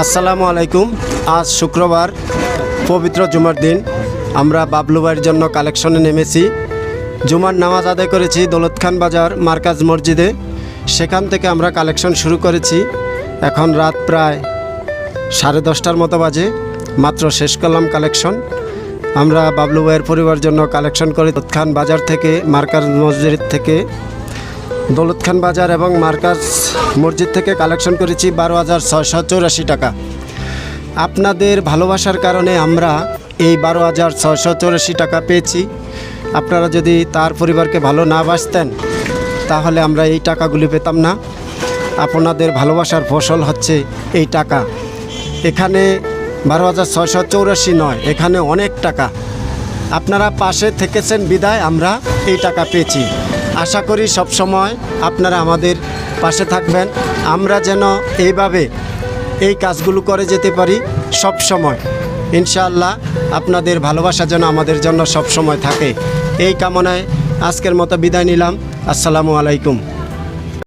আসসালামু আলাইকুম। আজ শুক্রবার, পবিত্র জুমার দিন। আমরা বাবলু ভাইয়ের জন্য কালেকশনে নেমেছি। জুমার নামাজ আদায় করেছি দৌলত খান বাজার মার্কাজ মসজিদে। সেখান থেকে আমরা কালেকশন শুরু করেছি। এখন রাত প্রায় 10:30টার মতো বাজে। মাত্র শেষ করলাম কালেকশন। আমরা বাবলু ভাইয়ের পরিবারের জন্য কালেকশন করি দৌলত খান বাজার থেকে, মার্কাজ মসজিদ থেকে। দৌলত খান বাজার এবং মার্কাজ মসজিদ থেকে কালেকশন করেছি 12,684 টাকা। আপনাদের ভালোবাসার কারণে আমরা এই 12,684 টাকা পেয়েছি। আপনারা যদি তার পরিবারকে ভালো না বাসতেন তাহলে আমরা এই টাকাগুলি পেতাম না। আপনাদের ভালোবাসার ফসল হচ্ছে এই টাকা। এখানে 12,684 নয়, এখানে অনেক টাকা। আপনারা পাশে থেকেছেন বিদায় আমরা এই টাকা পেয়েছি। আশা করি সব সময় আপনারা আমাদের পাশে থাকবেন। আমরা যেন এইভাবে এই কাজগুলো করে যেতে পারি সব সময়। ইনশাআল্লাহ আপনাদের ভালোবাসা যেন আমাদের জন্য সব সময় থাকে, এই কামনায় আজকের মতো বিদায় নিলাম। আসসালামু আলাইকুম।